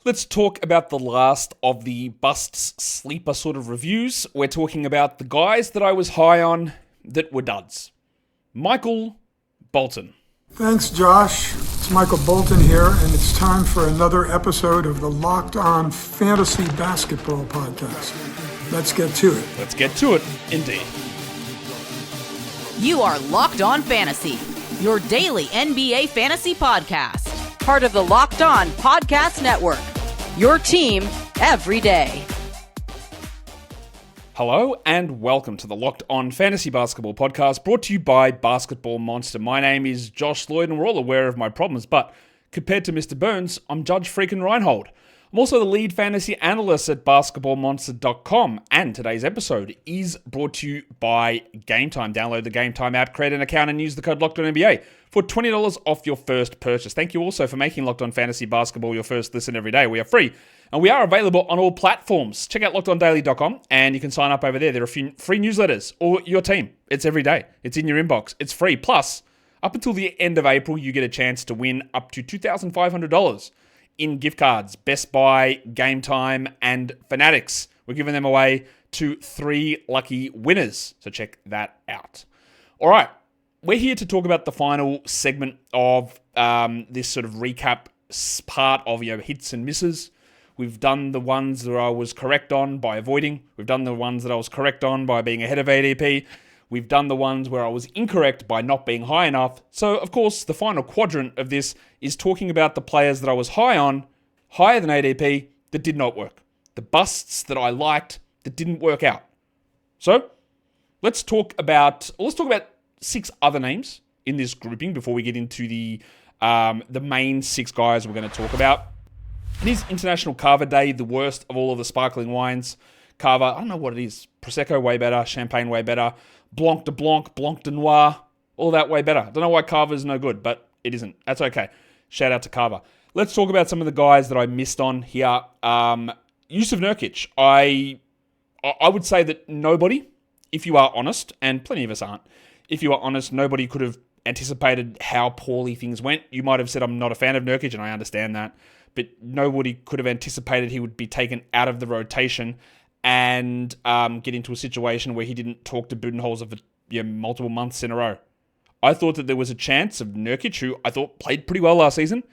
Let's talk about the last of the busts sleeper sort of reviews. We're talking about the guys that I was high on that were duds. Michael Bolton. Thanks, Josh. It's Michael Bolton here, and it's time for another episode of the Locked On Fantasy Basketball Podcast. Let's get to it. Let's get to it, indeed. You are Locked On Fantasy, your daily NBA fantasy podcast. Part of the Locked On Podcast Network, your team every day. Hello and welcome to the Locked On Fantasy Basketball Podcast, brought to you by Basketball Monster. My name is Josh Lloyd and we're all aware of my problems, but compared to Mr. Burns, I'm Judge freaking Reinhold. I'm also the lead fantasy analyst at basketballmonster.com, and today's episode is brought to you by Game Time. Download the Game Time app, create an account, and use the code LOCKEDONNBA for $20 off your first purchase. Thank you also for making Locked On Fantasy Basketball your first listen every day. We are free, and we are available on all platforms. Check out LockedOnDaily.com, and you can sign up over there. There are a few free newsletters, or your team. It's every day. It's in your inbox. It's free. Plus, up until the end of April, you get a chance to win up to $2,500 in gift cards, Best Buy, Game Time, and Fanatics. We're giving them away to 3 lucky winners, so check that out. All right, we're here to talk about the final segment of this sort of recap part of hits and misses. We've done the ones that I was correct on by avoiding. We've done the ones that I was correct on by being ahead of ADP. We've done the ones where I was incorrect by not being high enough. So, of course, the final quadrant of this is talking about the players that I was high on, higher than ADP, that did not work. The busts that I liked that didn't work out. So, let's talk about 6 other names in this grouping before we get into the main 6 guys we're going to talk about. It is International Cava Day, the worst of all of the sparkling wines. Cava, I don't know what it is. Prosecco, way better. Champagne, way better. Blanc de Blanc, Blanc de Noir, all that way better. Don't know why Cava is no good, but it isn't. That's okay. Shout out to Cava. Let's talk about some of the guys that I missed on here. Jusuf Nurkic. I would say that nobody, if you are honest, and plenty of us aren't, if you are honest, nobody could have anticipated how poorly things went. You might have said I'm not a fan of Nurkic, and I understand that, but nobody could have anticipated he would be taken out of the rotation and get into a situation where he didn't talk to Budenholzer for multiple months in a row. I thought that there was a chance of Nurkic, who I thought played pretty well last season,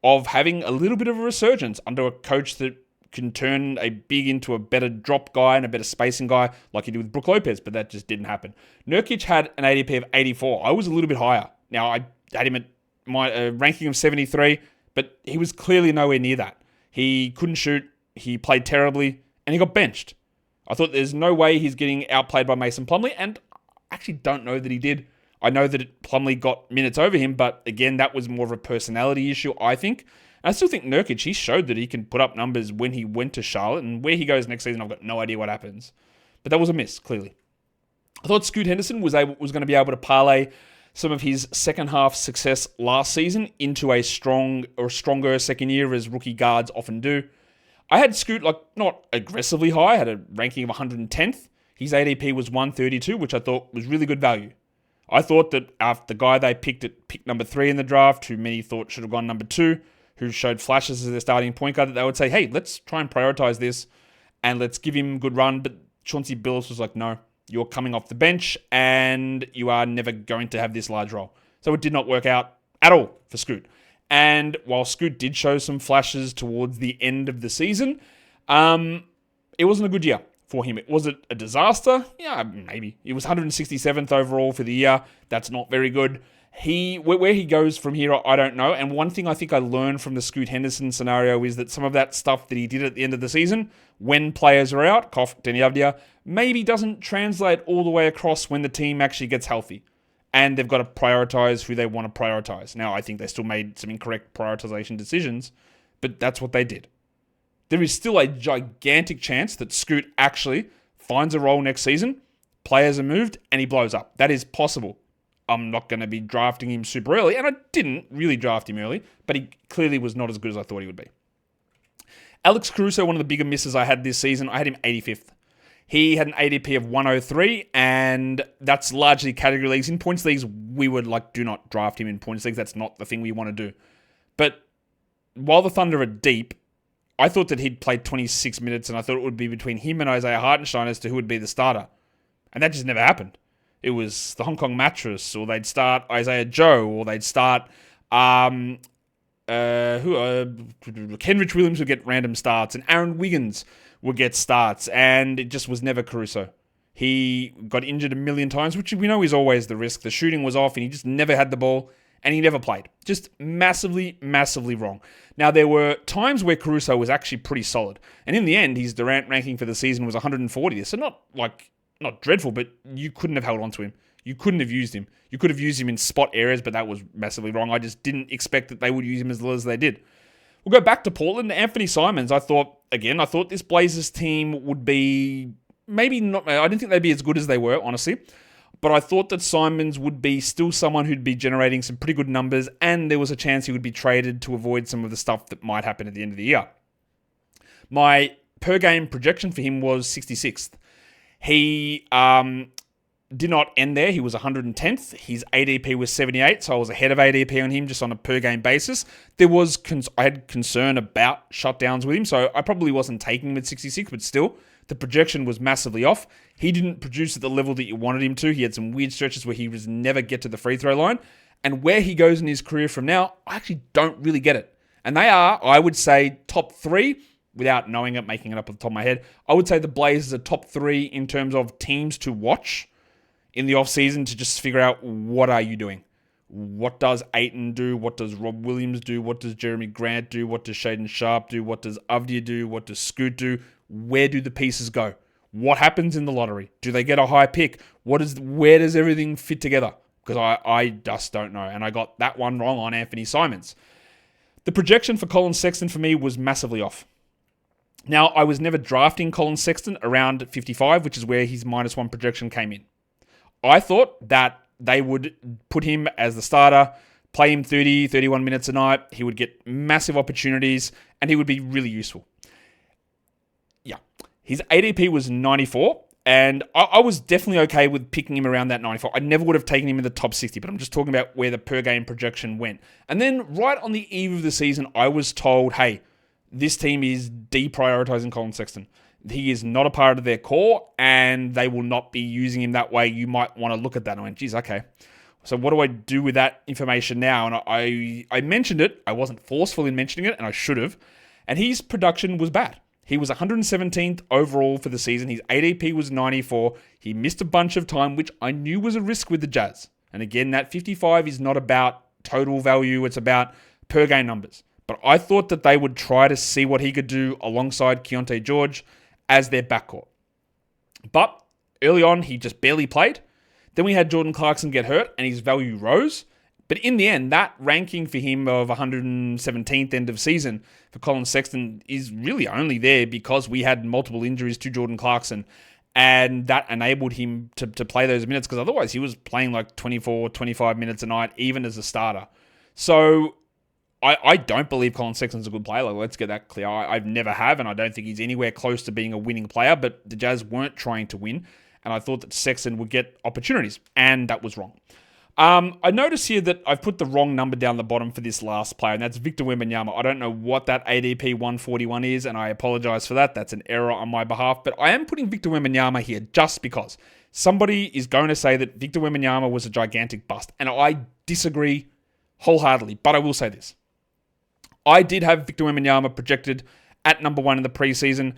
of having a little bit of a resurgence under a coach that can turn a big into a better drop guy and a better spacing guy like he did with Brook Lopez, but that just didn't happen. Nurkic had an ADP of 84. I was a little bit higher. Now, I had him at my ranking of 73, but he was clearly nowhere near that. He couldn't shoot, he played terribly, and he got benched. I thought there's no way he's getting outplayed by Mason Plumlee, and I actually don't know that he did. I know that Plumlee got minutes over him, but again, that was more of a personality issue, I think. And I still think Nurkic, he showed that he can put up numbers when he went to Charlotte, and where he goes next season, I've got no idea what happens. But that was a miss, clearly. I thought Scoot Henderson was going to be able to parlay some of his second half success last season into a stronger second year, as rookie guards often do. I had Scoot not aggressively high. I had a ranking of 110th. His ADP was 132, which I thought was really good value. I thought that after the guy they picked at pick number 3 in the draft, who many thought should have gone number 2, who showed flashes as their starting point guard, that they would say, hey, let's try and prioritize this and let's give him a good run. But Chauncey Billups was like, no, you're coming off the bench and you are never going to have this large role. So it did not work out at all for Scoot. And while Scoot did show some flashes towards the end of the season, it wasn't a good year for him. Was it a disaster? Yeah, maybe. It was 167th overall for the year. That's not very good. Where he goes from here, I don't know. And one thing I think I learned from the Scoot Henderson scenario is that some of that stuff that he did at the end of the season, when players are out, cough, Denny Avdia, maybe doesn't translate all the way across when the team actually gets healthy. And they've got to prioritize who they want to prioritize. Now, I think they still made some incorrect prioritization decisions, but that's what they did. There is still a gigantic chance that Scoot actually finds a role next season, players are moved, and he blows up. That is possible. I'm not going to be drafting him super early, and I didn't really draft him early, but he clearly was not as good as I thought he would be. Alex Caruso, one of the bigger misses I had this season, I had him 85th. He had an ADP of 103, and that's largely category leagues. In points leagues, we would do not draft him in points leagues. That's not the thing we want to do. But while the Thunder are deep, I thought that he'd played 26 minutes, and I thought it would be between him and Isaiah Hartenstein as to who would be the starter. And that just never happened. It was the Hong Kong Mattress, or they'd start Isaiah Joe, or they'd start Kenrich Williams would get random starts, and Aaron Wiggins would get starts, and it just was never Caruso. He got injured a million times, which we know is always the risk. The shooting was off, and he just never had the ball, and he never played. Just massively, massively wrong. Now, there were times where Caruso was actually pretty solid, and in the end, his Durant ranking for the season was 140th, so not dreadful, but you couldn't have held on to him. You couldn't have used him. You could have used him in spot areas, but that was massively wrong. I just didn't expect that they would use him as little as they did. We'll go back to Portland. Anthony Simons, I thought this Blazers team would be maybe not. I didn't think they'd be as good as they were, honestly. But I thought that Simons would be still someone who'd be generating some pretty good numbers, and there was a chance he would be traded to avoid some of the stuff that might happen at the end of the year. My per-game projection for him was 66th. He did not end there. He was 110th. His ADP was 78, so I was ahead of ADP on him just on a per-game basis. I had concern about shutdowns with him, so I probably wasn't taking him at 66, but still, the projection was massively off. He didn't produce at the level that you wanted him to. He had some weird stretches where he was never get to the free throw line. And where he goes in his career from now, I actually don't really get it. And they are, I would say, top 3, without knowing it, making it up off the top of my head. I would say the Blazers are top 3 in terms of teams to watch in the offseason to just figure out, what are you doing? What does Ayton do? What does Rob Williams do? What does Jeremy Grant do? What does Shaedon Sharp do? What does Avdia do? What does Scoot do? Where do the pieces go? What happens in the lottery? Do they get a high pick? Where does everything fit together? Because I just don't know. And I got that one wrong on Anthony Simons. The projection for Colin Sexton for me was massively off. Now, I was never drafting Colin Sexton around 55, which is where his -1 projection came in. I thought that they would put him as the starter, play him 30, 31 minutes a night. He would get massive opportunities, and he would be really useful. Yeah. His ADP was 94, and I was definitely okay with picking him around that 94. I never would have taken him in the top 60, but I'm just talking about where the per-game projection went. And then right on the eve of the season, I was told, hey, this team is deprioritizing Colin Sexton. He is not a part of their core, and they will not be using him that way. You might want to look at that. And I went, geez, okay. So what do I do with that information now? And I mentioned it. I wasn't forceful in mentioning it, and I should have. And his production was bad. He was 117th overall for the season. His ADP was 94. He missed a bunch of time, which I knew was a risk with the Jazz. And again, that 55 is not about total value. It's about per-game numbers. But I thought that they would try to see what he could do alongside Keontae George as their backcourt. But early on, he just barely played. Then we had Jordan Clarkson get hurt, and his value rose. But in the end, that ranking for him of 117th end of season for Colin Sexton is really only there because we had multiple injuries to Jordan Clarkson, and that enabled him to play those minutes, because otherwise he was playing like 24, 25 minutes a night, even as a starter. So I don't believe Colin Sexton's a good player. Like, let's get that clear. I've never have, and I don't think he's anywhere close to being a winning player, but the Jazz weren't trying to win, and I thought that Sexton would get opportunities, and that was wrong. I notice here that I've put the wrong number down the bottom for this last player, and that's Victor Wembanyama. I don't know what that ADP 141 is, and I apologize for that. That's an error on my behalf, but I am putting Victor Wembanyama here just because somebody is going to say that Victor Wembanyama was a gigantic bust, and I disagree wholeheartedly, but I will say this. I did have Victor Wembanyama projected at number 1 in the preseason.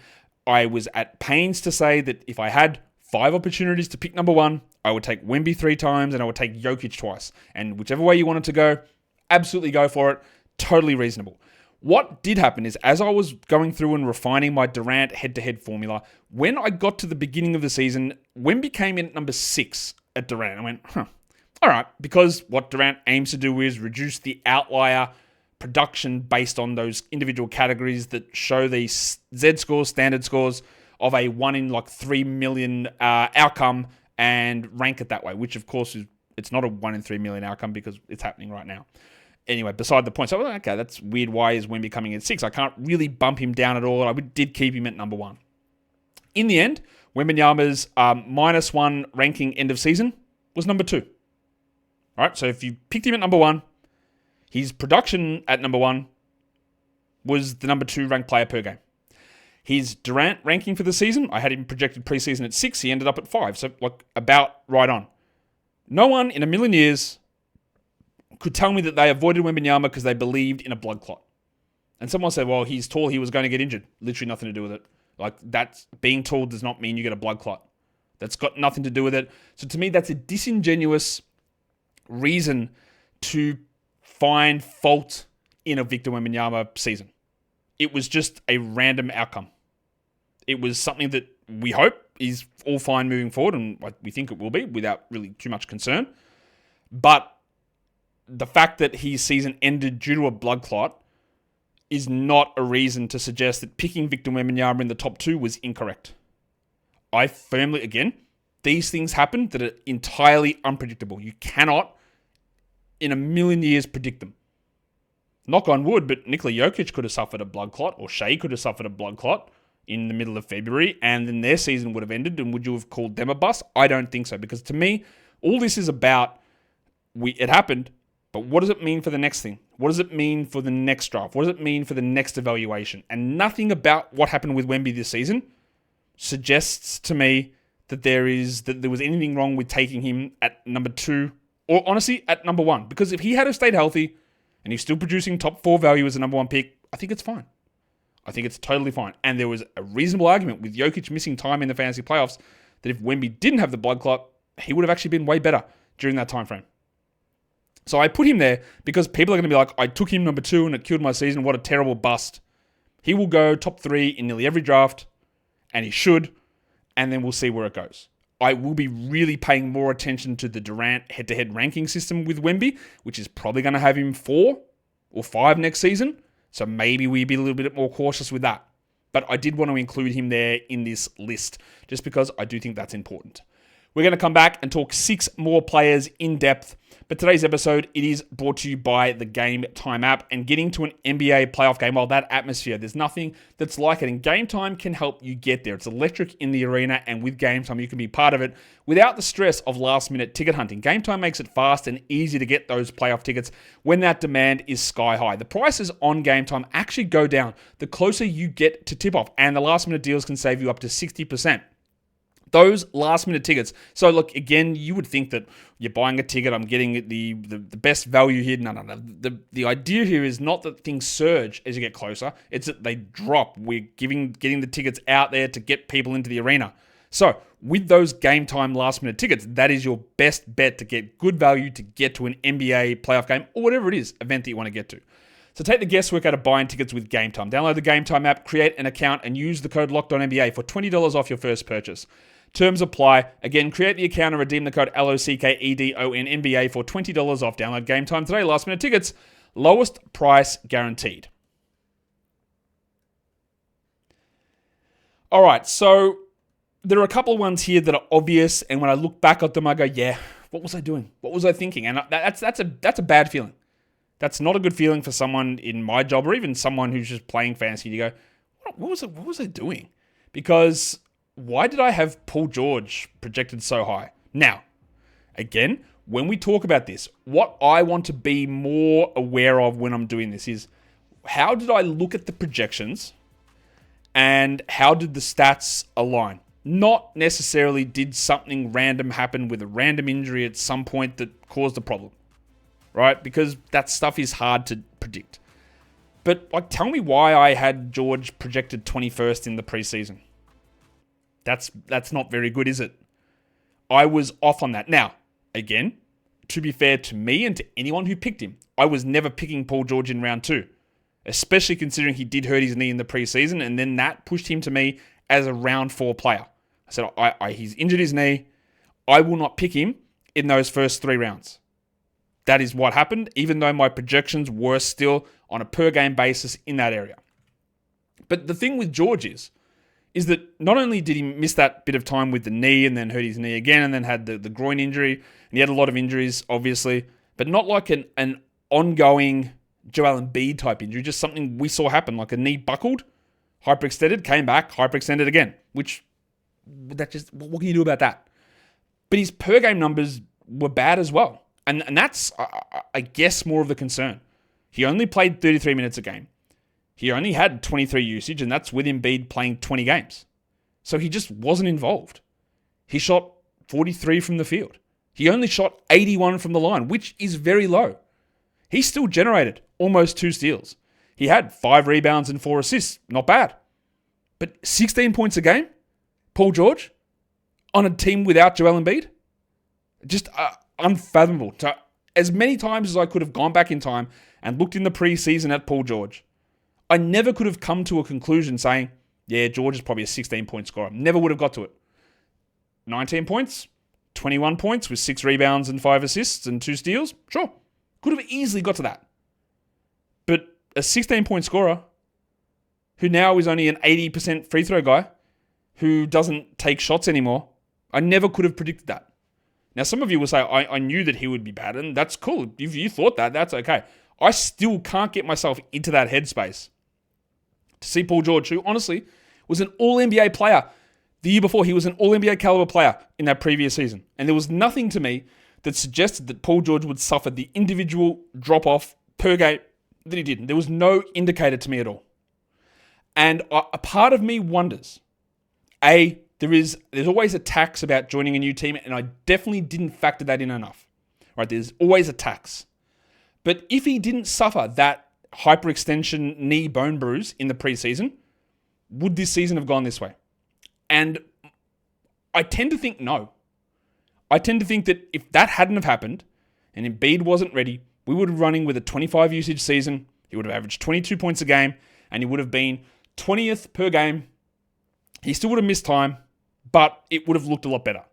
I was at pains to say that if I had 5 opportunities to pick number 1, I would take Wemby 3 times and I would take Jokic twice. And whichever way you wanted to go, absolutely go for it. Totally reasonable. What did happen is, as I was going through and refining my Durant head-to-head formula, when I got to the beginning of the season, Wemby came in at number 6 at Durant. I went, all right, because what Durant aims to do is reduce the outlier production based on those individual categories that show these Z scores, standard scores of a 1 in 3 million outcome, and rank it that way, which of course it's not a 1 in 3 million outcome because it's happening right now. Anyway, beside the point. So, okay, that's weird. Why is Wemby coming at 6? I can't really bump him down at all. I did keep him at number 1. In the end, Wembanyama's -1 ranking end of season was number 2. All right, so if you picked him at number 1, his production at number 1 was the number 2 ranked player per game. His Durant ranking for the season, I had him projected preseason at 6. He ended up at 5. So, about right on. No one in a million years could tell me that they avoided Wembanyama because they believed in a blood clot. And someone said, well, he's tall, he was going to get injured. Literally nothing to do with it. That's being tall does not mean you get a blood clot. That's got nothing to do with it. So to me, that's a disingenuous reason to find fault in a Victor Wembanyama season. It was just a random outcome. It was something that we hope is all fine moving forward, and we think it will be without really too much concern. But the fact that his season ended due to a blood clot is not a reason to suggest that picking Victor Wembanyama in the top 2 was incorrect. I firmly, again, these things happen that are entirely unpredictable. You cannot, in a million years, predict them. Knock on wood, but Nikola Jokic could have suffered a blood clot, or Shea could have suffered a blood clot in the middle of February, and then their season would have ended, and would you have called them a bust? I don't think so, because to me, all this is about, it happened, but what does it mean for the next thing? What does it mean for the next draft? What does it mean for the next evaluation? And nothing about what happened with Wemby this season suggests to me that there was anything wrong with taking him at number 2, or honestly, at number 1. Because if he had stayed healthy, and he's still producing top 4 value as a number 1 pick, I think it's fine. I think it's totally fine. And there was a reasonable argument with Jokic missing time in the fantasy playoffs that if Wemby didn't have the blood clot, he would have actually been way better during that time frame. So I put him there because people are going to be like, I took him number 2 and it killed my season. What a terrible bust. He will go top 3 in nearly every draft, and he should, and then we'll see where it goes. I will be really paying more attention to the Durant head-to-head ranking system with Wemby, which is probably going to have him 4 or 5 next season. So maybe we be a little bit more cautious with that. But I did want to include him there in this list, just because I do think that's important. We're going to come back and talk 6 more players in depth. But today's episode, it is brought to you by the Game Time app. And getting to an NBA playoff game, well, that atmosphere, there's nothing that's like it. And Game Time can help you get there. It's electric in the arena, and with Game Time, you can be part of it without the stress of last-minute ticket hunting. Game Time makes it fast and easy to get those playoff tickets when that demand is sky high. The prices on Game Time actually go down the closer you get to tip-off, and the last-minute deals can save you up to 60%. Those last-minute tickets. So, look, again, you would think that you're buying a ticket, I'm getting the best value here. No. The idea here is not that things surge as you get closer. It's that they drop. We're getting the tickets out there to get people into the arena. So, with those Game Time last-minute tickets, that is your best bet to get good value to get to an NBA playoff game or whatever it is, event that you want to get to. So take the guesswork out of buying tickets with Game Time. Download the Game Time app, create an account, and use the code LOCKEDONNBA for $20 off your first purchase. Terms apply. Again, create the account and redeem the code LOCKEDONNBA for $20 off. Download Game Time today. Last minute tickets. Lowest price guaranteed. All right, so there are a couple of ones here that are obvious, and when I look back at them, I go, yeah, what was I doing? What was I thinking? And that's a bad feeling. That's not a good feeling for someone in my job, or even someone who's just playing fantasy. You go, what was I doing? Because why did I have Paul George projected so high? Now, again, when we talk about this, what I want to be more aware of when I'm doing this is, how did I look at the projections and how did the stats align? Not necessarily did something random happen with a random injury at some point that caused a problem, right? Because that stuff is hard to predict. But tell me why I had George projected 21st in the preseason. That's not very good, is it? I was off on that. Now, again, to be fair to me and to anyone who picked him, I was never picking Paul George in round 2, especially considering he did hurt his knee in the preseason, and then that pushed him to me as a round 4 player. I said, he's injured his knee. I will not pick him in those first 3 rounds. That is what happened, even though my projections were still on a per-game basis in that area. But the thing with George is that not only did he miss that bit of time with the knee and then hurt his knee again and then had the groin injury, and he had a lot of injuries, obviously, but not like an ongoing Joel Embiid type injury, just something we saw happen, like a knee buckled, hyperextended, came back, hyperextended again, what can you do about that? But his per-game numbers were bad as well, and that's, I guess, more of the concern. He only played 33 minutes a game. He only had 23 usage, and that's with Embiid playing 20 games. So he just wasn't involved. He shot 43 from the field. He only shot 81 from the line, which is very low. He still generated almost 2 steals. He had 5 rebounds and 4 assists. Not bad. But 16 points a game? Paul George? On a team without Joel Embiid? Just unfathomable. So, as many times as I could have gone back in time and looked in the preseason at Paul George, I never could have come to a conclusion saying, yeah, George is probably a 16-point scorer. Never would have got to it. 19 points, 21 points with 6 rebounds and 5 assists and 2 steals. Sure. Could have easily got to that. But a 16-point scorer who now is only an 80% free throw guy who doesn't take shots anymore, I never could have predicted that. Now, some of you will say, I knew that he would be bad, and that's cool. If you thought that, that's okay. I still can't get myself into that headspace to see Paul George, who honestly was an All-NBA player the year before. He was an All-NBA caliber player in that previous season. And there was nothing to me that suggested that Paul George would suffer the individual drop-off per game that he didn't. There was no indicator to me at all. And a part of me wonders, there's always a tax about joining a new team, and I definitely didn't factor that in enough. Right? There's always a tax. But if he didn't suffer that hyperextension knee bone bruise in the preseason, would this season have gone this way? And I tend to think no. I tend to think that if that hadn't have happened and Embiid wasn't ready, we would have running with a 25 usage season. He would have averaged 22 points a game, and he would have been 20th per game. He still would have missed time, but it would have looked a lot better.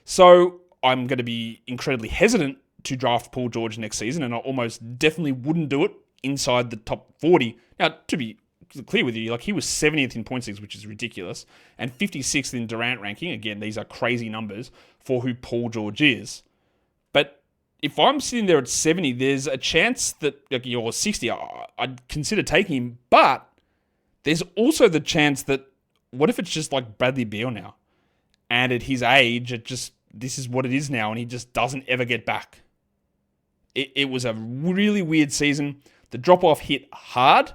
So I'm going to be incredibly hesitant to draft Paul George next season, and I almost definitely wouldn't do it inside the top 40. Now, to be clear with you, like, he was 70th in points leagues, which is ridiculous, and 56th in Durant ranking. Again, these are crazy numbers for who Paul George is. But if I'm sitting there at 70, there's a chance that, like, you're 60, I'd consider taking him, but there's also the chance that, what if it's just like Bradley Beal now? And at his age, this is what it is now, and he just doesn't ever get back. It was a really weird season. The drop-off hit hard.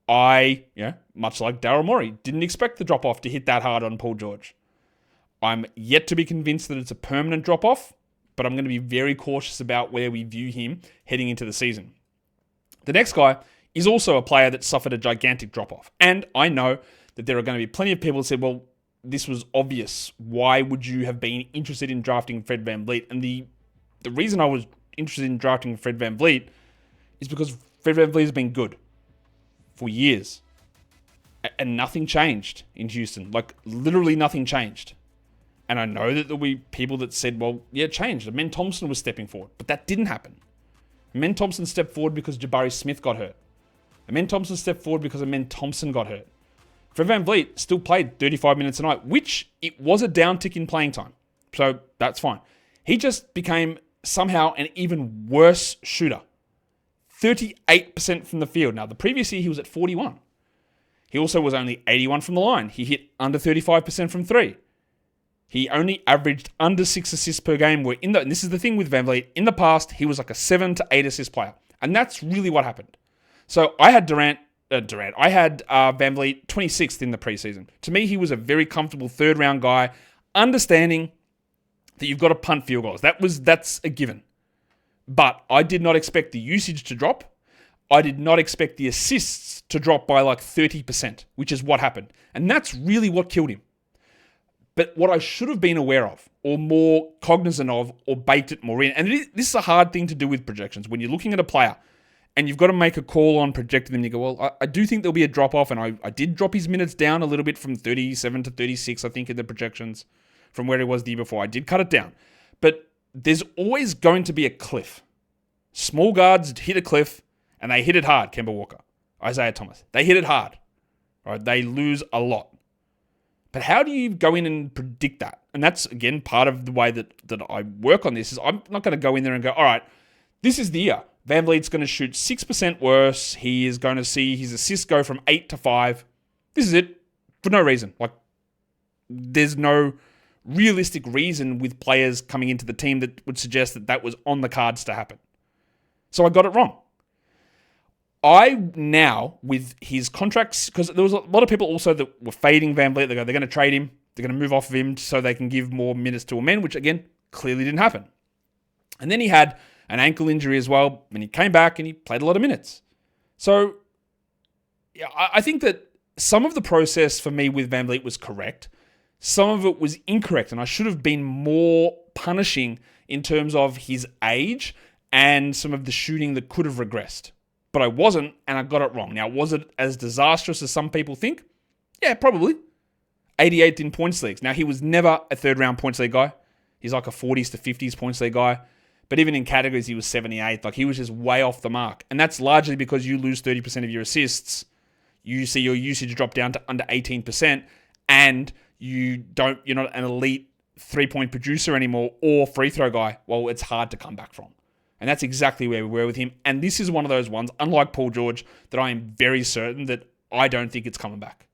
Much like Daryl Morey, didn't expect the drop-off to hit that hard on Paul George. I'm yet to be convinced that it's a permanent drop-off, but I'm going to be very cautious about where we view him heading into the season. The next guy is also a player that suffered a gigantic drop-off. And I know that there are going to be plenty of people that said, well, this was obvious. Why would you have been interested in drafting Fred VanVleet? And the reason I was interested in drafting Fred VanVleet is because Fred VanVleet has been good for years. And nothing changed in Houston. Like, literally nothing changed. And I know that there'll be people that said, well, yeah, it changed. Amen Thompson was stepping forward. But that didn't happen. Amen Thompson stepped forward because Jabari Smith got hurt. Amen Thompson stepped forward because Amen Thompson got hurt. Fred VanVleet still played 35 minutes a night, which it was a downtick in playing time. So that's fine. He just became somehow an even worse shooter. 38% from the field. Now, the previous year he was at 41. He also was only 81 from the line. He hit under 35% from 3. He only averaged under 6 assists per game. And this is the thing with VanVleet. In the past, he was like a 7 to 8 assist player. And that's really what happened. So I had I had VanVleet 26th in the preseason. To me, he was a very comfortable third-round guy, understanding that you've got to punt field goals. That's a given. But I did not expect the usage to drop. I did not expect the assists to drop by like 30%, which is what happened. And that's really what killed him. But what I should have been aware of, or more cognizant of, or baked it more in, and this is a hard thing to do with projections. When you're looking at a player, and you've got to make a call on projecting them, you go, well, I do think there'll be a drop-off, and I did drop his minutes down a little bit from 37 to 36, I think, in the projections, from where he was the year before. I did cut it down. But there's always going to be a cliff. Small guards hit a cliff, and they hit it hard, Kemba Walker, Isaiah Thomas. They hit it hard. Right? They lose a lot. But how do you go in and predict that? And that's, again, part of the way that I work on this is I'm not going to go in there and go, all right, this is the year. VanVleet's going to shoot 6% worse. He is going to see his assists go from 8 to 5. This is it for no reason. Like, there's no realistic reason with players coming into the team that would suggest that was on the cards to happen. So I got it wrong. I now, with his contracts, because there was a lot of people also that were fading VanVleet. They go, they're going to trade him. They're going to move off of him so they can give more minutes to a man, which again, clearly didn't happen. And then he had an ankle injury as well, and he came back and he played a lot of minutes. So yeah, I think that some of the process for me with VanVleet was correct. Some of it was incorrect, and I should have been more punishing in terms of his age and some of the shooting that could have regressed. But I wasn't, and I got it wrong. Now, was it as disastrous as some people think? Yeah, probably. 88th in points leagues. Now, he was never a third-round points league guy. He's like a 40s to 50s points league guy. But even in categories, he was 78th. Like, he was just way off the mark. And that's largely because you lose 30% of your assists. You see your usage drop down to under 18%, and you're not an elite three-point producer anymore or free throw guy. Well, it's hard to come back from. And that's exactly where we were with him. And this is one of those ones, unlike Paul George, that I am very certain that I don't think it's coming back.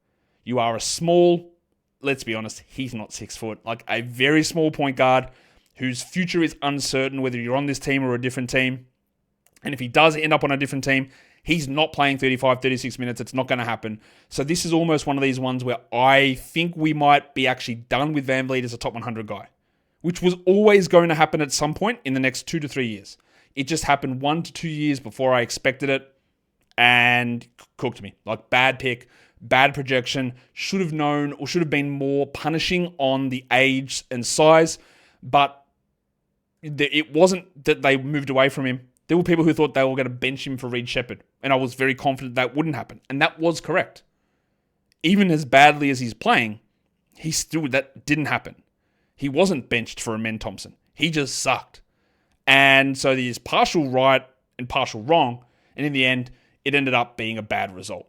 You are a small, let's be honest, he's not 6 foot, like a very small point guard whose future is uncertain whether you're on this team or a different team. And if he does end up on a different team, he's not playing 35, 36 minutes. It's not going to happen. So this is almost one of these ones where I think we might be actually done with VanVleet as a top 100 guy, which was always going to happen at some point in the next 2 to 3 years. It just happened 1 to 2 years before I expected it and cooked me. Like, bad pick, bad projection, should have known or should have been more punishing on the age and size, but it wasn't that they moved away from him. There were people who thought they were going to bench him for Reed Shepherd, and I was very confident that wouldn't happen, and that was correct. Even as badly as he's playing, that didn't happen. He wasn't benched for Amen Thompson. He just sucked. And so there's partial right and partial wrong, and in the end, it ended up being a bad result.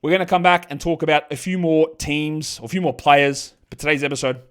We're going to come back and talk about a few more teams, or a few more players, but today's episode,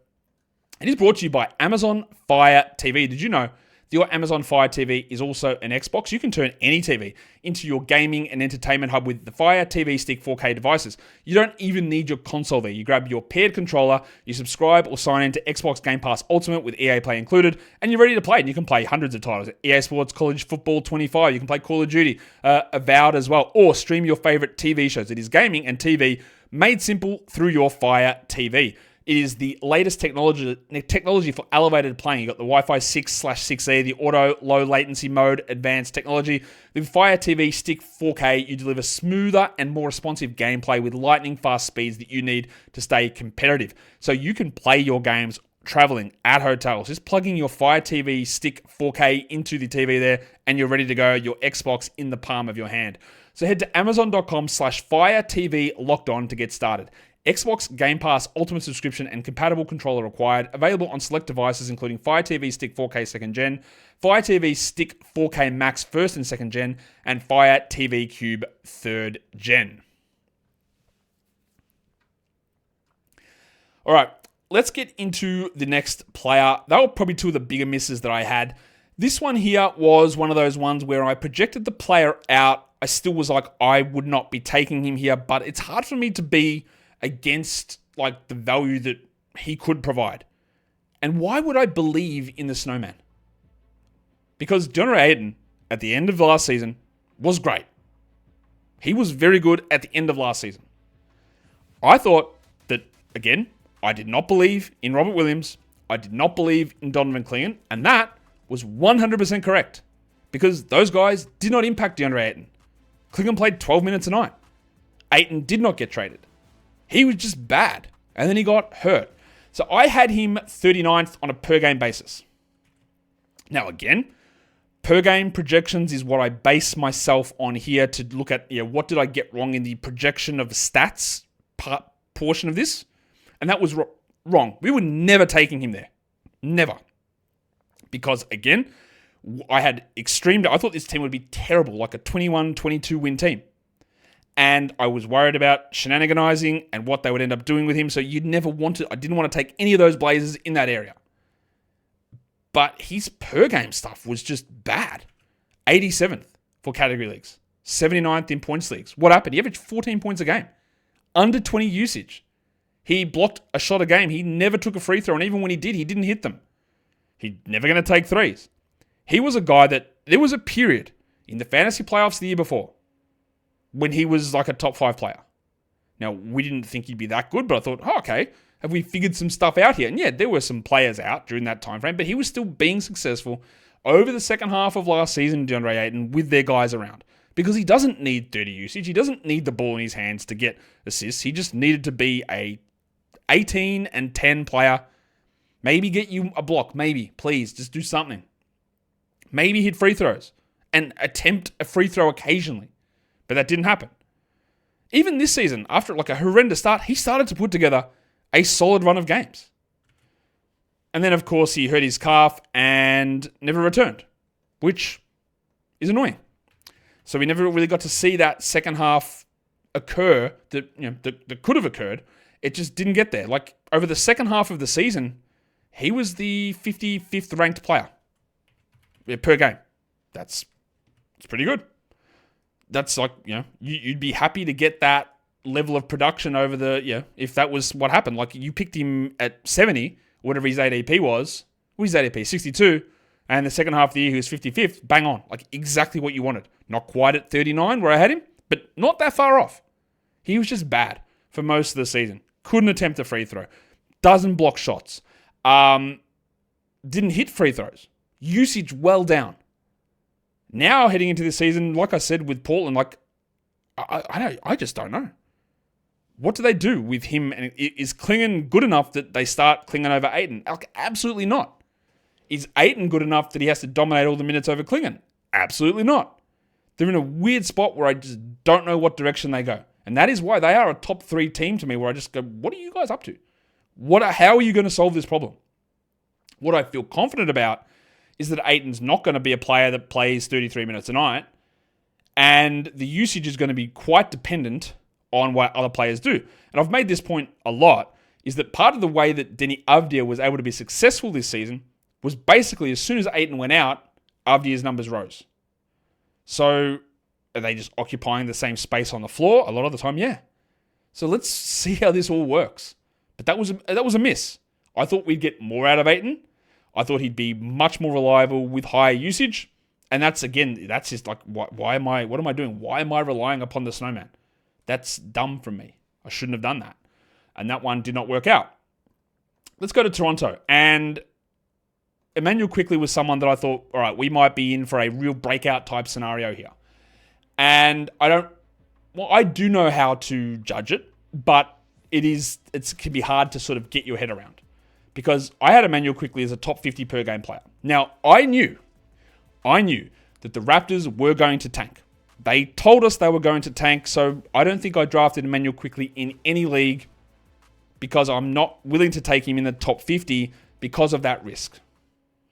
it is brought to you by Amazon Fire TV. Did you know your Amazon Fire TV is also an Xbox? You can turn any TV into your gaming and entertainment hub with the Fire TV Stick 4K devices. You don't even need your console there. You grab your paired controller, you subscribe or sign into Xbox Game Pass Ultimate with EA Play included, and you're ready to play. And you can play hundreds of titles. EA Sports College Football 25. You can play Call of Duty, Avowed as well, or stream your favorite TV shows. It is gaming and TV made simple through your Fire TV. It is the latest technology for elevated playing. You got the Wi-Fi 6/6E, the auto low latency mode, advanced technology. With Fire TV Stick 4K, you deliver smoother and more responsive gameplay with lightning fast speeds that you need to stay competitive. So you can play your games traveling, at hotels, just plugging your Fire TV Stick 4K into the TV there, and you're ready to go. Your Xbox in the palm of your hand. So head to amazon.com/Fire TV Locked On to get started. Xbox Game Pass Ultimate subscription and compatible controller required. Available on select devices including Fire TV Stick 4K 2nd Gen, Fire TV Stick 4K Max 1st and 2nd Gen, and Fire TV Cube 3rd Gen. All right, let's get into the next player. That were probably two of the bigger misses that I had. This one here was one of those ones where I projected the player out. I still was like, I would not be taking him here, but it's hard for me to be against like the value that he could provide. And why would I believe in the Snowman? Because Deandre Ayton at the end of the last season was great. He was very good at the end of last season. I thought that, again, I did not believe in Robert Williams. I did not believe in Donovan Clingan. And that was 100% correct. Because those guys did not impact Deandre Ayton. Clingan played 12 minutes a night. Ayton did not get traded. He was just bad. And then he got hurt. So I had him 39th on a per game basis. Now again, per game projections is what I base myself on here to look at, what did I get wrong in the projection of stats portion of this? And that was wrong. We were never taking him there. Never. Because again, I thought this team would be terrible, like a 21-22 win team. And I was worried about shenaniganizing and what they would end up doing with him. So I didn't want to take any of those Blazers in that area. But his per game stuff was just bad. 87th for category leagues. 79th in points leagues. What happened? He averaged 14 points a game. Under 20 usage. He blocked a shot a game. He never took a free throw. And even when he did, he didn't hit them. He's never going to take threes. He was a guy that there was a period in the fantasy playoffs the year before when he was like a top 5 player. Now, we didn't think he'd be that good, but I thought, oh, okay, have we figured some stuff out here? And yeah, there were some players out during that time frame, but he was still being successful over the second half of last season, Deandre Ayton, with their guys around. Because he doesn't need dirty usage. He doesn't need the ball in his hands to get assists. He just needed to be a 18 and 10 player. Maybe get you a block. Maybe. Please, just do something. Maybe hit free throws and attempt a free throw occasionally. But that didn't happen. Even this season, after like a horrendous start, he started to put together a solid run of games. And then, of course, he hurt his calf and never returned, which is annoying. So we never really got to see that second half occur that could have occurred. It just didn't get there. Like, over the second half of the season, he was the 55th ranked player per game. It's pretty good. That's like, you'd be happy to get that level of production over if that was what happened. Like, you picked him at 70, whatever his ADP was. What was his ADP? 62. And the second half of the year, he was 55th. Bang on. Like, exactly what you wanted. Not quite at 39 where I had him, but not that far off. He was just bad for most of the season. Couldn't attempt a free throw. Doesn't block shots. Didn't hit free throws. Usage well down. Now, heading into this season, like I said with Portland, like, I just don't know. What do they do with him? And is Klingon good enough that they start Klingon over Ayton? Like, absolutely not. Is Ayton good enough that he has to dominate all the minutes over Klingon? Absolutely not. They're in a weird spot where I just don't know what direction they go. And that is why they are a top 3 team to me, where I just go, what are you guys up to? How are you going to solve this problem? What I feel confident about is that Ayton's not going to be a player that plays 33 minutes a night, and the usage is going to be quite dependent on what other players do. And I've made this point a lot, is that part of the way that Denny Avdia was able to be successful this season was basically as soon as Ayton went out, Avdia's numbers rose. So are they just occupying the same space on the floor? A lot of the time, yeah. So let's see how this all works. But that was a miss. I thought we'd get more out of Ayton. I thought he'd be much more reliable with higher usage. And that's just like, what am I doing? Why am I relying upon the Snowman? That's dumb from me. I shouldn't have done that. And that one did not work out. Let's go to Toronto. And Emmanuel Quickley was someone that I thought, all right, we might be in for a real breakout type scenario here. And I do know how to judge it, but it can be hard to sort of get your head around. Because I had Emmanuel Quickley as a top 50 per game player. Now, I knew that the Raptors were going to tank. They told us they were going to tank, so I don't think I drafted Emmanuel Quickley in any league because I'm not willing to take him in the top 50 because of that risk.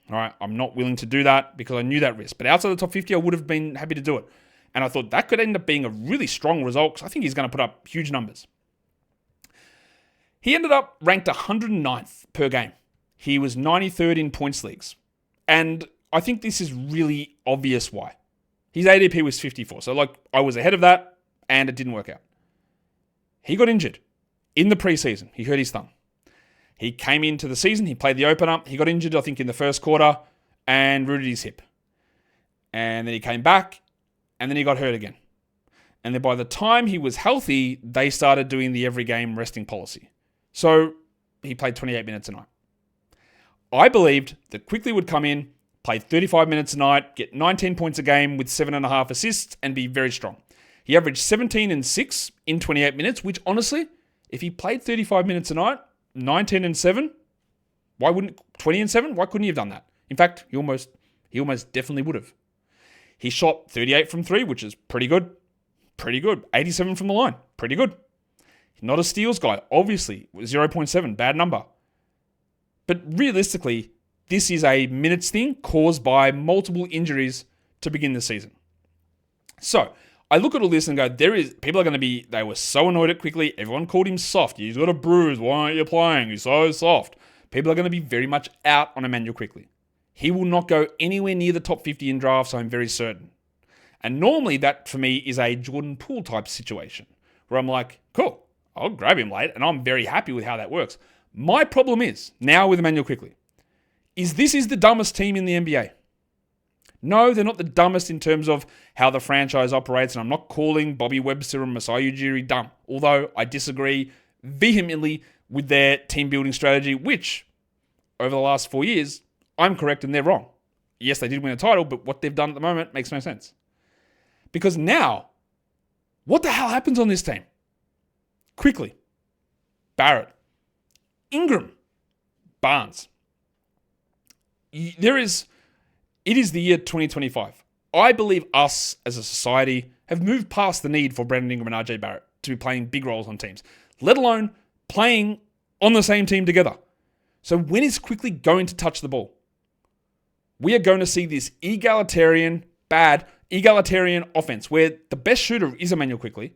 All right, I'm not willing to do that because I knew that risk. But outside the top 50, I would have been happy to do it. And I thought that could end up being a really strong result because I think he's going to put up huge numbers. He ended up ranked 109th per game. He was 93rd in points leagues. And I think this is really obvious why. His ADP was 54. So I was ahead of that and it didn't work out. He got injured in the preseason. He hurt his thumb. He came into the season. He played the opener. He got injured, I think, in the first quarter and rooted his hip. And then he came back and then he got hurt again. And then by the time he was healthy, they started doing the every game resting policy. So he played 28 minutes a night. I believed that Quickley would come in, play 35 minutes a night, get 19 points a game with 7.5 assists, and be very strong. He averaged 17 and 6 in 28 minutes, which honestly, if he played 35 minutes a night, 19 and 7, 20 and 7? Why couldn't he have done that? In fact, he almost definitely would have. He shot 38 from 3, which is pretty good. Pretty good. 87 from the line. Pretty good. Not a steals guy, obviously. 0.7, bad number. But realistically, this is a minutes thing caused by multiple injuries to begin the season. So, I look at all this and go, people are going to be, they were so annoyed at Quickley. Everyone called him soft. He's got a bruise. Why aren't you playing? He's so soft. People are going to be very much out on Emmanuel Quickley. He will not go anywhere near the top 50 in drafts, I'm very certain. And normally that, for me, is a Jordan Poole type situation where I'm like, cool, I'll grab him late, and I'm very happy with how that works. My problem is, now with Emmanuel Quickley, is this is the dumbest team in the NBA. No, they're not the dumbest in terms of how the franchise operates, and I'm not calling Bobby Webster and Masai Ujiri dumb, although I disagree vehemently with their team-building strategy, which, over the last 4 years, I'm correct and they're wrong. Yes, they did win a title, but what they've done at the moment makes no sense. Because now, what the hell happens on this team? Quickley, Barrett, Ingram, Barnes. It is the year 2025. I believe us as a society have moved past the need for Brandon Ingram and RJ Barrett to be playing big roles on teams, let alone playing on the same team together. So when is Quickley going to touch the ball? We are going to see this egalitarian offense where the best shooter is Immanuel Quickley,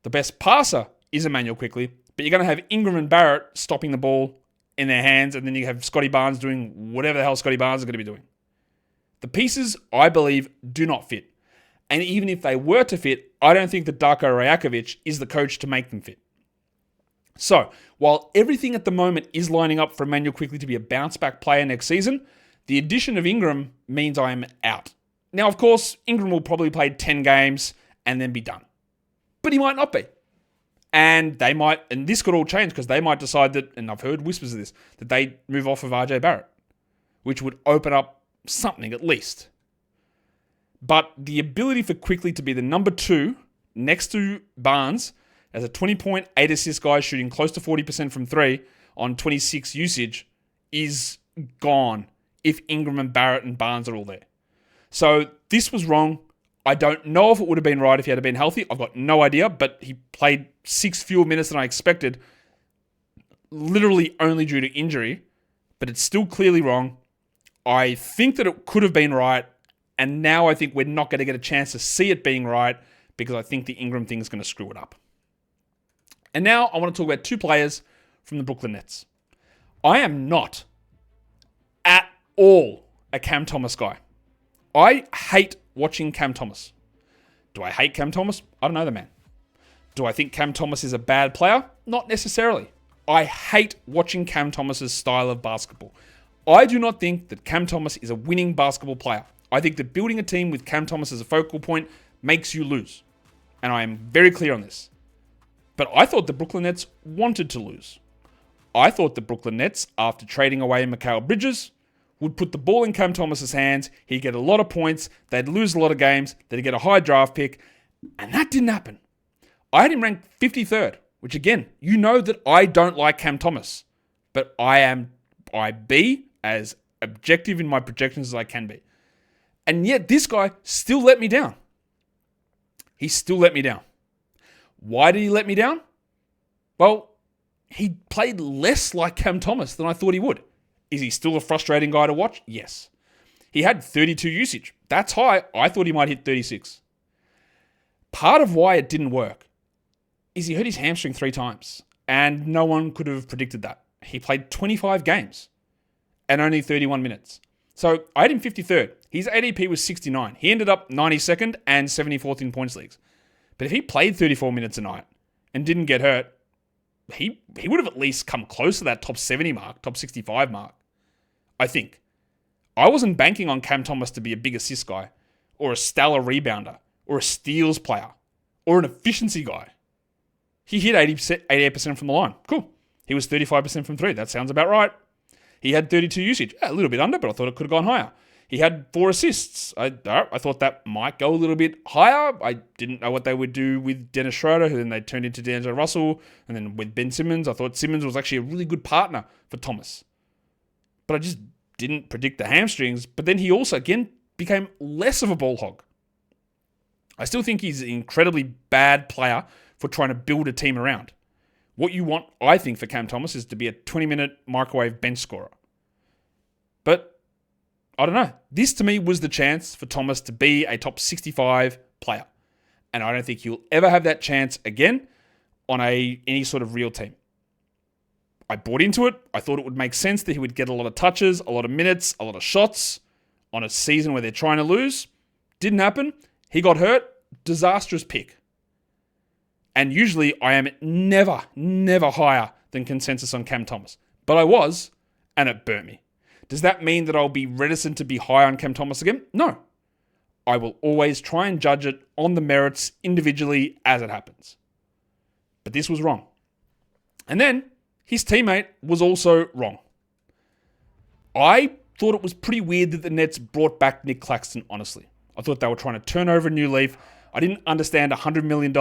the best passer is Immanuel Quickley, but you're going to have Ingram and Barrett stopping the ball in their hands, and then you have Scotty Barnes doing whatever the hell Scotty Barnes is going to be doing. The pieces, I believe, do not fit. And even if they were to fit, I don't think that Darko Rajakovic is the coach to make them fit. So, while everything at the moment is lining up for Immanuel Quickley to be a bounce-back player next season, the addition of Ingram means I am out. Now, of course, Ingram will probably play 10 games and then be done. But he might not be. And they might, and this could all change because they might decide that, and I've heard whispers of this, that they move off of RJ Barrett, which would open up something at least. But the ability for Quickley to be the number 2 next to Barnes as a 20-point, 8-assist guy shooting close to 40% from 3 on 26 usage is gone if Ingram and Barrett and Barnes are all there. So this was wrong. I don't know if it would have been right if he had been healthy. I've got no idea, but he played 6 fewer minutes than I expected, literally only due to injury, but it's still clearly wrong. I think that it could have been right, and now I think we're not going to get a chance to see it being right because I think the Ingram thing is going to screw it up. And now I want to talk about 2 players from the Brooklyn Nets. I am not at all a Cam Thomas guy. I hate watching Cam Thomas. Do I hate Cam Thomas? I don't know the man. Do I think Cam Thomas is a bad player? Not necessarily. I hate watching Cam Thomas's style of basketball. I do not think that Cam Thomas is a winning basketball player. I think that building a team with Cam Thomas as a focal point makes you lose. And I am very clear on this. But I thought the Brooklyn Nets wanted to lose. I thought the Brooklyn Nets, after trading away Mikal Bridges, would put the ball in Cam Thomas's hands, he'd get a lot of points, they'd lose a lot of games, they'd get a high draft pick, and that didn't happen. I had him ranked 53rd, which again, you know that I don't like Cam Thomas, but I be as objective in my projections as I can be. And yet this guy still let me down. He still let me down. Why did he let me down? Well, he played less like Cam Thomas than I thought he would. Is he still a frustrating guy to watch? Yes. He had 32 usage. That's high. I thought he might hit 36. Part of why it didn't work is he hurt his hamstring 3 times, and no one could have predicted that. He played 25 games and only 31 minutes. So I had him 53rd. His ADP was 69. He ended up 92nd and 74th in points leagues. But if he played 34 minutes a night and didn't get hurt, he would have at least come close to that top 70 mark, top 65 mark, I think. I wasn't banking on Cam Thomas to be a big assist guy or a stellar rebounder or a steals player or an efficiency guy. He hit 88% from the line. Cool. He was 35% from 3. That sounds about right. He had 32 usage. A little bit under, but I thought it could have gone higher. He had 4 assists. I thought that might go a little bit higher. I didn't know what they would do with Dennis Schroeder, who then they turned into D'Angelo Russell. And then with Ben Simmons, I thought Simmons was actually a really good partner for Thomas. But I just didn't predict the hamstrings. But then he also, again, became less of a ball hog. I still think he's an incredibly bad player for trying to build a team around. What you want, I think, for Cam Thomas is to be a 20-minute microwave bench scorer. But I don't know. This, to me, was the chance for Thomas to be a top 65 player. And I don't think he'll ever have that chance again on any sort of real team. I bought into it. I thought it would make sense that he would get a lot of touches, a lot of minutes, a lot of shots on a season where they're trying to lose. Didn't happen. He got hurt. Disastrous pick. And usually I am never higher than consensus on Cam Thomas. But I was, and it burnt me. Does that mean that I'll be reticent to be high on Cam Thomas again? No. I will always try and judge it on the merits individually as it happens. But this was wrong. And then his teammate was also wrong. I thought it was pretty weird that the Nets brought back Nick Claxton, honestly. I thought they were trying to turn over a new leaf. I didn't understand $100 million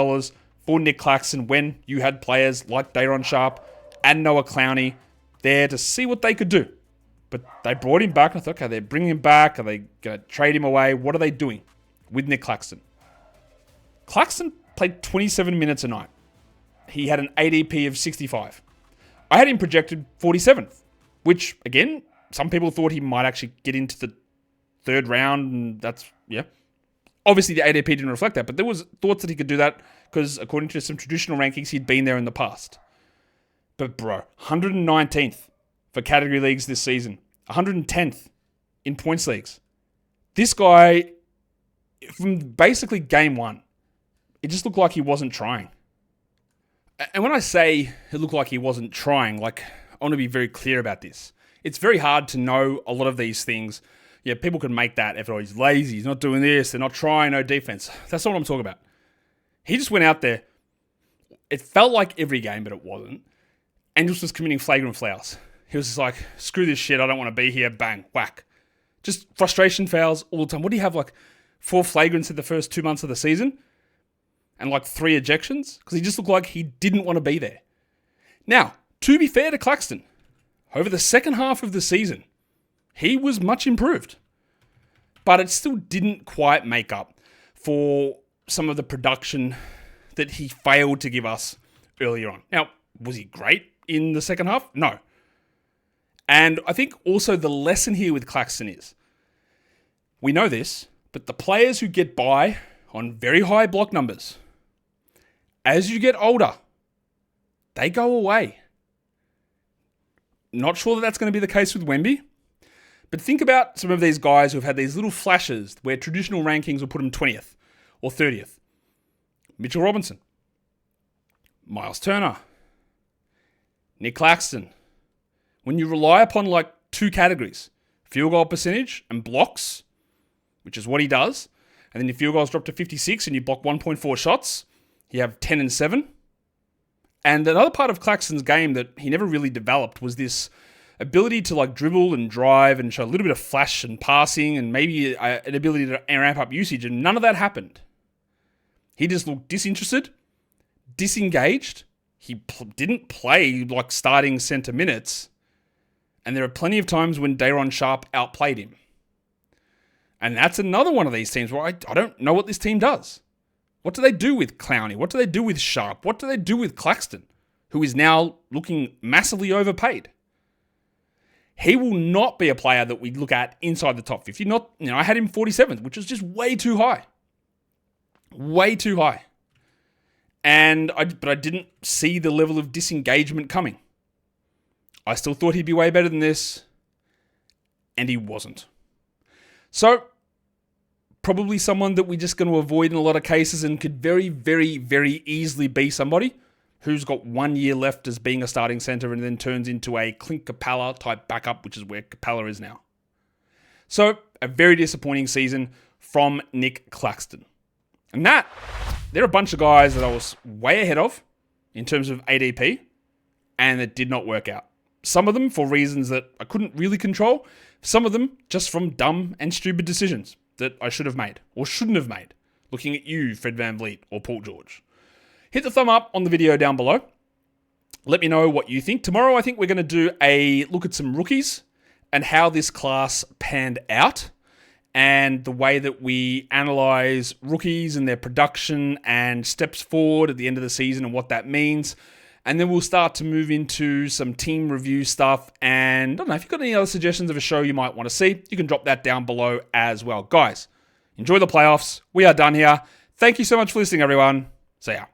for Nick Claxton when you had players like Day'Ron Sharpe and Noah Clowney there to see what they could do. But they brought him back, and I thought, okay, they're bringing him back. Are they going to trade him away? What are they doing with Nick Claxton? Claxton played 27 minutes a night. He had an ADP of 65. I had him projected 47th, which, again, some people thought he might actually get into the third round, and that's, yeah. Obviously, the ADP didn't reflect that, but there was thoughts that he could do that because, according to some traditional rankings, he'd been there in the past. But, bro, 119th for category leagues this season, 110th in points leagues. This guy, from basically game one, it just looked like he wasn't trying. And when I say it looked like he wasn't trying, like, I want to be very clear about this. It's very hard to know a lot of these things. Yeah, people can make that if he's lazy, he's not doing this, they're not trying, no defense. That's not what I'm talking about. He just went out there. It felt like every game, but it wasn't. And just was committing flagrant fouls. He was just like, screw this shit, I don't want to be here, bang, whack. Just frustration fouls all the time. What do you have, like 4 flagrants in the first 2 months of the season? And like 3 ejections? Because he just looked like he didn't want to be there. Now, to be fair to Claxton, over the second half of the season, he was much improved. But it still didn't quite make up for some of the production that he failed to give us earlier on. Now, was he great in the second half? No. And I think also the lesson here with Claxton is, we know this, but the players who get by on very high block numbers, as you get older, they go away. Not sure that that's going to be the case with Wemby, but think about some of these guys who have had these little flashes where traditional rankings will put them 20th or 30th. Mitchell Robinson, Miles Turner, Nick Claxton. When you rely upon like 2 categories, field goal percentage and blocks, which is what he does, and then your field goals drop to 56 and you block 1.4 shots, you have 10 and 7. And another part of Claxton's game that he never really developed was this ability to like dribble and drive and show a little bit of flash and passing and maybe an ability to ramp up usage, and none of that happened. He just looked disinterested, disengaged. He didn't play like starting center minutes. And there are plenty of times when Day'Ron Sharpe outplayed him. And that's another one of these teams where I don't know what this team does. What do they do with Clowney? What do they do with Sharpe? What do they do with Claxton, who is now looking massively overpaid? He will not be a player that we look at inside the top 50. I had him 47th, which is just way too high. Way too high. But I didn't see the level of disengagement coming. I still thought he'd be way better than this, and he wasn't. So, probably someone that we're just going to avoid in a lot of cases and could very, very, very easily be somebody who's got 1 year left as being a starting center and then turns into a Clint Capella type backup, which is where Capella is now. So, a very disappointing season from Nick Claxton. And there are a bunch of guys that I was way ahead of in terms of ADP, and it did not work out. Some of them for reasons that I couldn't really control. Some of them just from dumb and stupid decisions that I should have made or shouldn't have made. Looking at you, Fred VanVleet or Paul George. Hit the thumb up on the video down below. Let me know what you think. Tomorrow, I think we're going to do a look at some rookies and how this class panned out and the way that we analyze rookies and their production and steps forward at the end of the season and what that means. And then we'll start to move into some team review stuff. And I don't know, if you've got any other suggestions of a show you might want to see, you can drop that down below as well. Guys, enjoy the playoffs. We are done here. Thank you so much for listening, everyone. See ya.